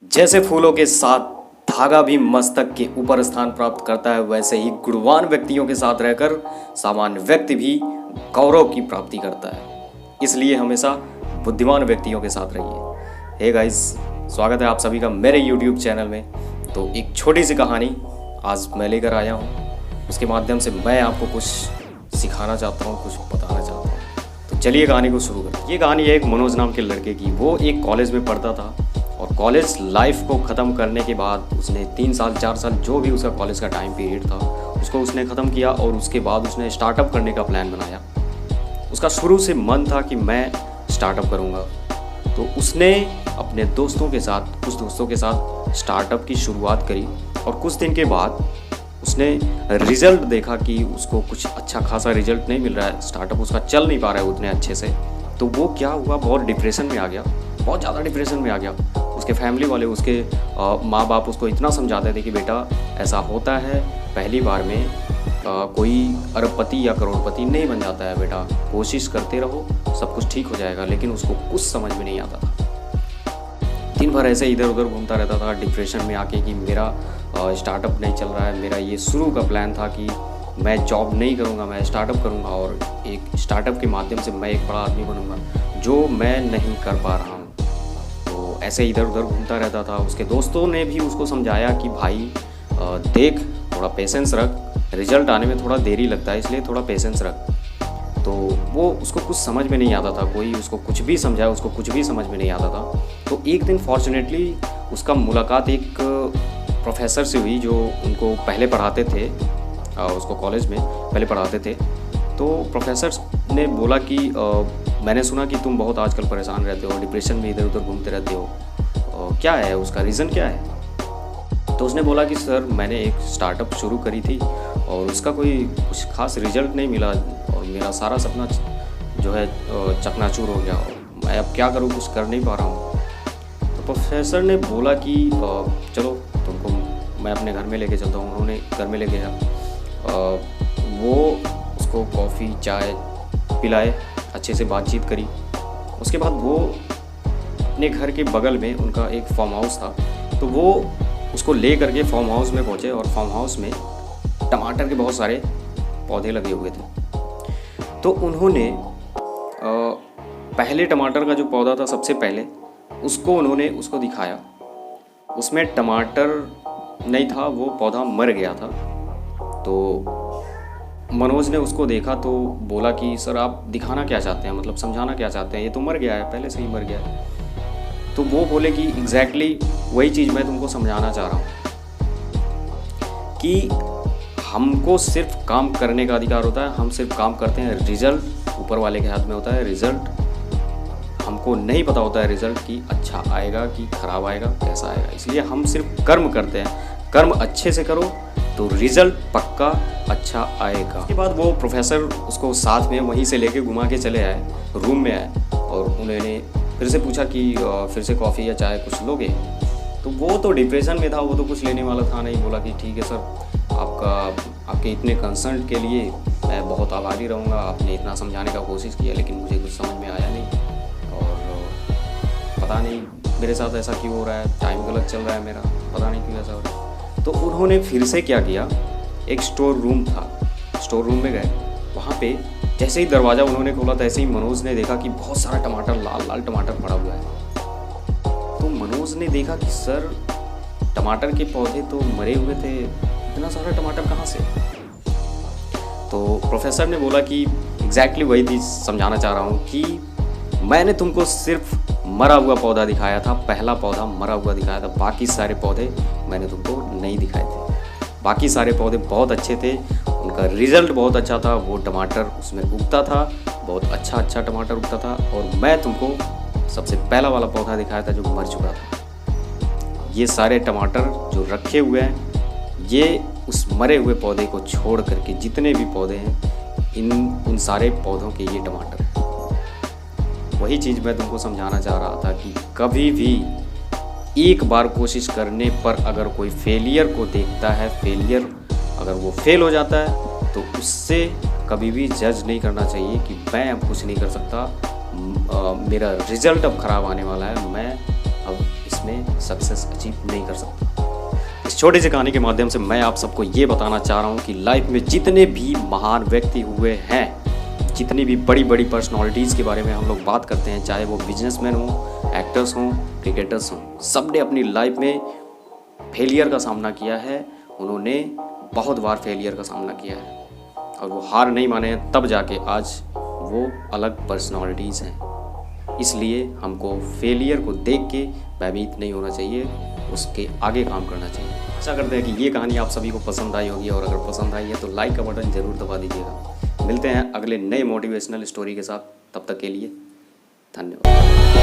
जैसे फूलों के साथ धागा भी मस्तक के ऊपर स्थान प्राप्त करता है, वैसे ही गुणवान व्यक्तियों के साथ रहकर सामान्य व्यक्ति भी गौरव की प्राप्ति करता है। इसलिए हमेशा बुद्धिमान व्यक्तियों के साथ रहिए। हे गाइस, स्वागत है आप सभी का मेरे यूट्यूब चैनल में। तो एक छोटी सी कहानी आज मैं लेकर आया हूँ। उसके माध्यम से मैं आपको कुछ सिखाना चाहता हूँ, कुछ बताना चाहता हूँ। तो चलिए कहानी को शुरू करें। ये कहानी है एक मनोज नाम के लड़के की। वो एक कॉलेज में पढ़ता था और कॉलेज लाइफ को ख़त्म करने के बाद उसने 3 साल 4 साल जो भी उसका कॉलेज का टाइम पीरियड था उसको उसने ख़त्म किया और उसके बाद उसने स्टार्टअप करने का प्लान बनाया। उसका शुरू से मन था कि मैं स्टार्टअप करूँगा। तो उसने अपने दोस्तों के साथ कुछ दोस्तों के साथ स्टार्टअप की शुरुआत करी और कुछ दिन के बाद उसने रिज़ल्ट देखा कि उसको कुछ अच्छा खासा रिज़ल्ट नहीं मिल रहा है, स्टार्टअप उसका चल नहीं पा रहा है उतने अच्छे से। तो वो क्या हुआ, बहुत डिप्रेशन में आ गया, बहुत ज़्यादा डिप्रेशन में आ गया। उसके फैमिली वाले, उसके माँ बाप उसको इतना समझाते थे कि बेटा ऐसा होता है, पहली बार में कोई अरबपति या करोड़पति नहीं बन जाता है बेटा, कोशिश करते रहो सब कुछ ठीक हो जाएगा। लेकिन उसको कुछ समझ में नहीं आता था। दिन भर ऐसे इधर उधर घूमता रहता था डिप्रेशन में आके कि मेरा स्टार्टअप नहीं चल रहा है। मेरा ये शुरू का प्लान था कि मैं जॉब नहीं करूँगा, मैं स्टार्टअप करूँगा और एक स्टार्टअप के माध्यम से मैं एक बड़ा आदमी बनूँगा, जो मैं नहीं कर पा रहा हूँ। तो ऐसे इधर उधर घूमता रहता था। उसके दोस्तों ने भी उसको समझाया कि भाई देख, थोड़ा पेशेंस रख, रिजल्ट आने में थोड़ा देरी लगता है, इसलिए थोड़ा पेशेंस रख। तो वो उसको कुछ समझ में नहीं आता था, कोई उसको कुछ भी समझाया उसको कुछ भी समझ में नहीं आता था। तो एक दिन फॉर्चुनेटली उसका मुलाकात एक प्रोफेसर से हुई जो उनको पहले पढ़ाते थे, उसको कॉलेज में पहले पढ़ाते थे। तो प्रोफेसर ने बोला कि मैंने सुना कि तुम बहुत आजकल परेशान रहते हो, डिप्रेशन में इधर उधर घूमते रहते हो, क्या है उसका रीज़न क्या है? तो उसने बोला कि सर मैंने एक स्टार्टअप शुरू करी थी और उसका कोई कुछ खास रिजल्ट नहीं मिला और मेरा सारा सपना जो है चकनाचूर हो गया और मैं अब क्या करूँ, कुछ कर नहीं पा रहा हूँ। तो प्रोफेसर ने बोला कि चलो तुमको मैं अपने घर में लेके चलता हूँ। उन्होंने घर में ले गया, वो उसको कॉफ़ी चाय पिलाए, अच्छे से बातचीत करी। उसके बाद वो अपने घर के बगल में उनका एक फार्म हाउस था, तो वो उसको ले करके फार्म हाउस में पहुँचे और फार्म हाउस में टमाटर के बहुत सारे पौधे लगे हुए थे। तो उन्होंने पहले टमाटर का जो पौधा था सबसे पहले उन्होंने उसको दिखाया। उसमें टमाटर नहीं था, वो पौधा मर गया था। तो मनोज ने उसको देखा तो बोला कि सर आप दिखाना क्या चाहते हैं, मतलब समझाना क्या चाहते हैं, ये तो मर गया है, पहले से ही मर गया है। तो वो बोले कि एग्जैक्टली वही चीज़ मैं तुमको समझाना चाह रहा हूँ कि हमको सिर्फ काम करने का अधिकार होता है, हम सिर्फ काम करते हैं, रिजल्ट ऊपर वाले के हाथ में होता है। रिजल्ट हमको नहीं पता होता है रिजल्ट कि अच्छा आएगा कि ख़राब आएगा, कैसा आएगा। इसलिए हम सिर्फ कर्म करते हैं, कर्म अच्छे से करो तो रिजल्ट पक्का अच्छा आएगा। उसके बाद वो प्रोफेसर उसको साथ में वहीं से लेके घुमा के चले आए, रूम में आए और उन्होंने फिर से पूछा कि फिर से कॉफ़ी या चाय कुछ लोगे? तो वो तो डिप्रेशन में था, वो तो कुछ लेने वाला था नहीं। बोला कि ठीक है सर, आपके इतने कंसर्न के लिए मैं बहुत आभारी रहूँगा। आपने इतना समझाने का कोशिश किया लेकिन मुझे कुछ समझ में आया नहीं और पता नहीं मेरे साथ ऐसा क्यों हो रहा है, टाइम गलत चल रहा है मेरा, पता नहीं क्यों ऐसा हो रहा है। तो उन्होंने फिर से क्या किया, एक स्टोर रूम था, स्टोर रूम में गए। वहाँ पे जैसे ही दरवाज़ा उन्होंने खोला तैसे ही मनोज ने देखा कि बहुत सारा टमाटर, लाल लाल टमाटर पड़ा हुआ है। तो मनोज ने देखा कि सर टमाटर के पौधे तो मरे हुए थे, इतना सारा टमाटर कहाँ से? तो प्रोफेसर ने बोला कि एग्जैक्टली वही चीज़ समझाना चाह रहा हूँ कि मैंने तुमको सिर्फ मरा हुआ पौधा दिखाया था, पहला पौधा मरा हुआ दिखाया था, बाकी सारे पौधे मैंने तुमको नहीं दिखाए थे। बाकी सारे पौधे बहुत अच्छे थे, उनका रिजल्ट बहुत अच्छा था, वो टमाटर उसमें उगता था, बहुत अच्छा टमाटर उगता था और मैं तुमको सबसे पहला वाला पौधा दिखाया था जो मर चुका था। ये सारे टमाटर जो रखे हुए हैं ये उस मरे हुए पौधे को छोड़ करके जितने भी पौधे हैं उन सारे पौधों के ये टमाटर हैं। वही चीज़ मैं तुमको समझाना चाह रहा था कि कभी भी एक बार कोशिश करने पर अगर कोई फेलियर को देखता है, फेलियर अगर वो फेल हो जाता है तो उससे कभी भी जज नहीं करना चाहिए कि मैं अब कुछ नहीं कर सकता, मेरा रिज़ल्ट अब ख़राब आने वाला है, मैं अब इस लाइफ में सक्सेस अचीव नहीं कर सकता। इस छोटी सी कहानी के माध्यम से मैं आप सबको ये बताना चाह रहा हूँ कि लाइफ में जितने भी महान व्यक्ति हुए हैं, जितनी भी बड़ी बड़ी पर्सनालिटीज़ के बारे में हम लोग बात करते हैं, चाहे वो बिजनेसमैन हों, एक्टर्स हों, क्रिकेटर्स हों, सब ने अपनी लाइफ में फेलियर का सामना किया है। उन्होंने बहुत बार फेलियर का सामना किया है और वो हार नहीं माने हैं, तब जाके आज वो अलग पर्सनालिटीज़ हैं। इसलिए हमको फेलियर को देख के भयभीत नहीं होना चाहिए, उसके आगे काम करना चाहिए। आशा करते हैं कि ये कहानी आप सभी को पसंद आई होगी और अगर पसंद आई है तो लाइक का बटन ज़रूर दबा दीजिएगा। मिलते हैं अगले नए मोटिवेशनल स्टोरी के साथ, तब तक के लिए धन्यवाद।